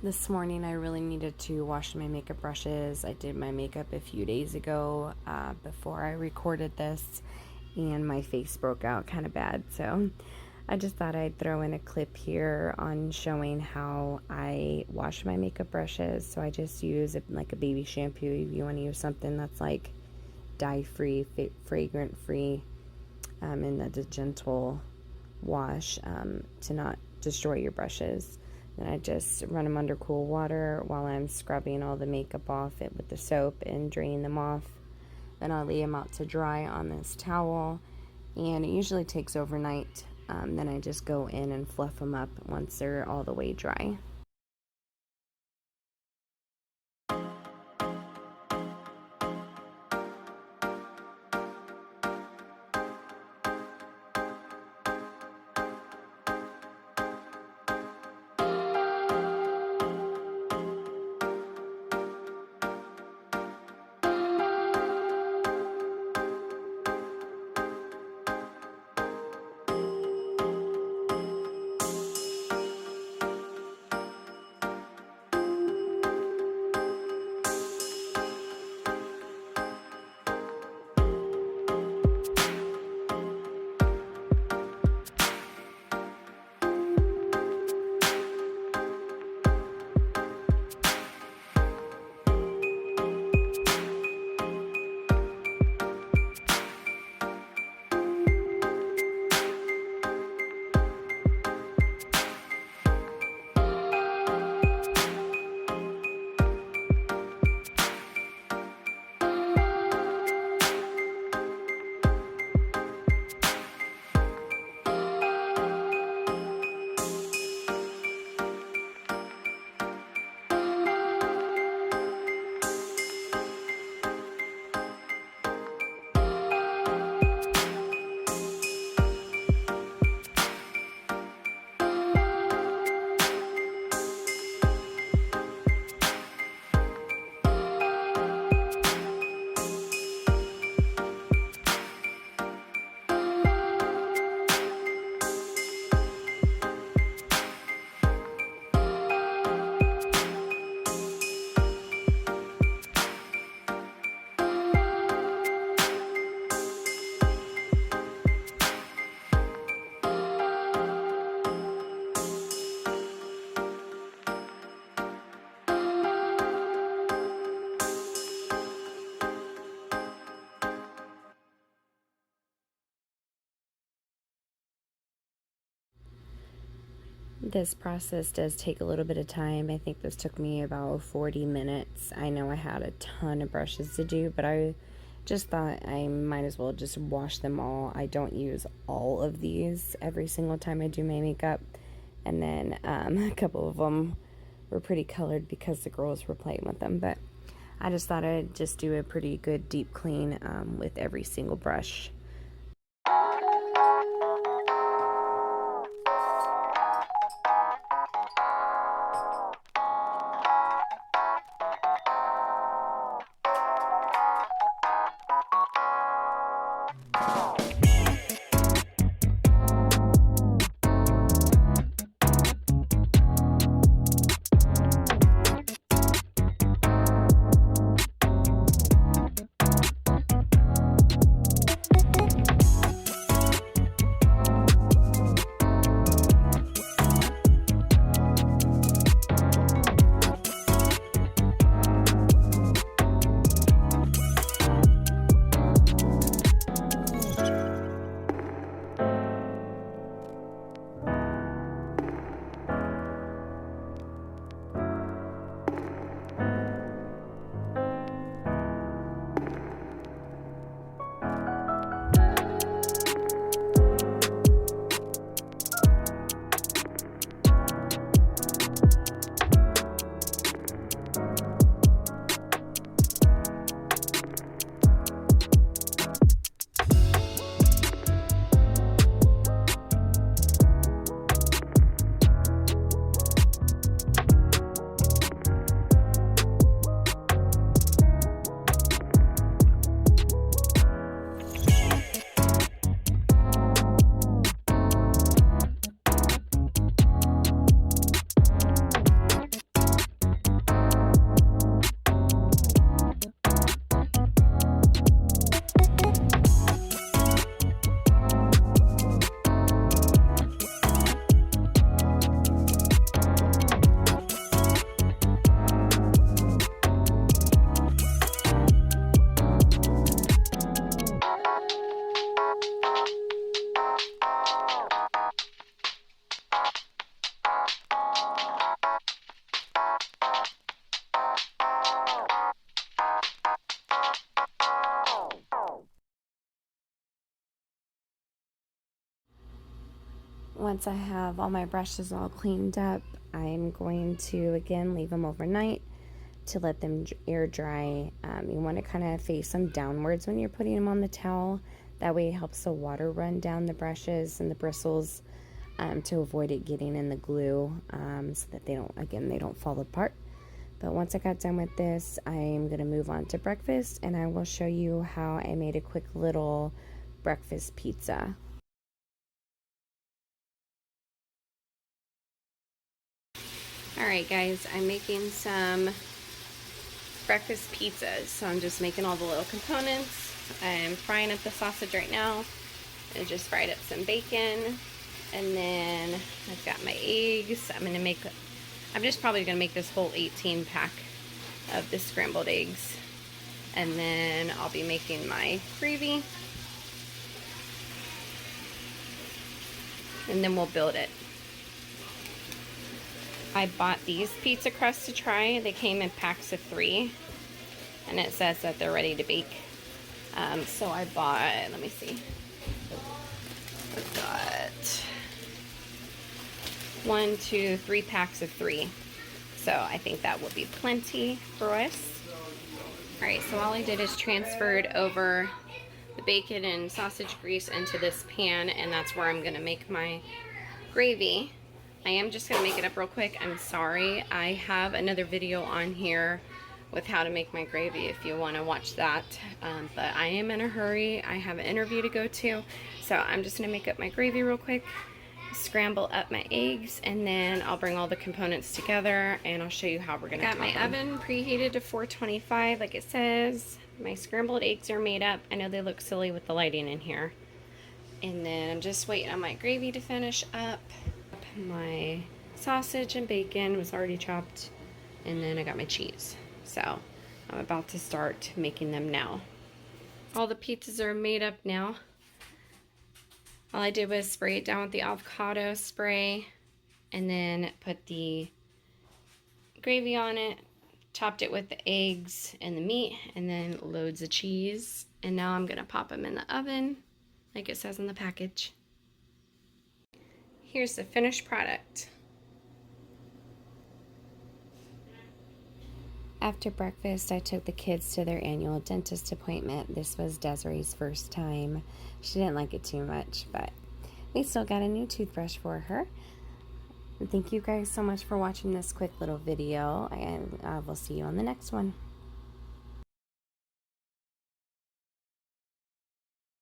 This morning I really needed to wash my makeup brushes. I did my makeup a few days ago before I recorded this, and my face broke out kind of bad, so I just thought I'd throw in a clip here on showing how I wash my makeup brushes. So I just use like a baby shampoo. If you want to use something that's like dye-free, fragrant-free, and that's a gentle wash to not destroy your brushes. Then I just run them under cool water while I'm scrubbing all the makeup off it with the soap and draining them off. Then I lay them out to dry on this towel, and it usually takes overnight. Then I just go in and fluff them up once they're all the way dry. This process does take a little bit of time. I think this took me about 40 minutes. I know I had a ton of brushes to do, but I just thought I might as well just wash them all. I don't use all of these every single time I do my makeup. And then a couple of them were pretty colored because the girls were playing with them. But I just thought I'd just do a pretty good deep clean with every single brush. once I have all my brushes all cleaned up, I'm going to again leave them overnight to let them air dry. You want to kind of face them downwards when you're putting them on the towel. That way it helps the water run down the brushes and the bristles to avoid it getting in the glue, so that they don't fall apart. But once I got done with this, I'm going to move on to breakfast, and I will show you how I made a quick little breakfast pizza. Alright guys, I'm making some breakfast pizzas. So I'm just making all the little components. I'm frying up the sausage right now. I just fried up some bacon. And then I've got my eggs. I'm just probably going to make this whole 18 pack of the scrambled eggs. And then I'll be making my gravy. And then we'll build it. I bought these pizza crusts to try. They came in packs of 3, and it says that they're ready to bake. So I bought, let me see, I've got 1, 2, 3 packs of 3. So I think that will be plenty for us. Alright, so all I did is transferred over the bacon and sausage grease into this pan, and that's where I'm going to make my gravy. I am just going to make it up real quick. I'm sorry. I have another video on here with how to make my gravy if you want to watch that. But I am in a hurry. I have an interview to go to. So I'm just going to make up my gravy real quick, scramble up my eggs, and then I'll bring all the components together and I'll show you how we're going to top them. Got my oven preheated to 425 like it says. My scrambled eggs are made up. I know they look silly with the lighting in here. And then I'm just waiting on my gravy to finish up. My sausage and bacon was already chopped, and then I got my cheese. So I'm about to start making them now. All the pizzas are made up now. All I did was spray it down with the avocado spray and then put the gravy on it, chopped it with the eggs and the meat, and then loads of cheese. And now I'm gonna pop them in the oven like it says on the package. Here's the finished product. After breakfast, I took the kids to their annual dentist appointment. This was Desiree's first time. She didn't like it too much, but we still got a new toothbrush for her. And thank you guys so much for watching this quick little video, and I will see you on the next one.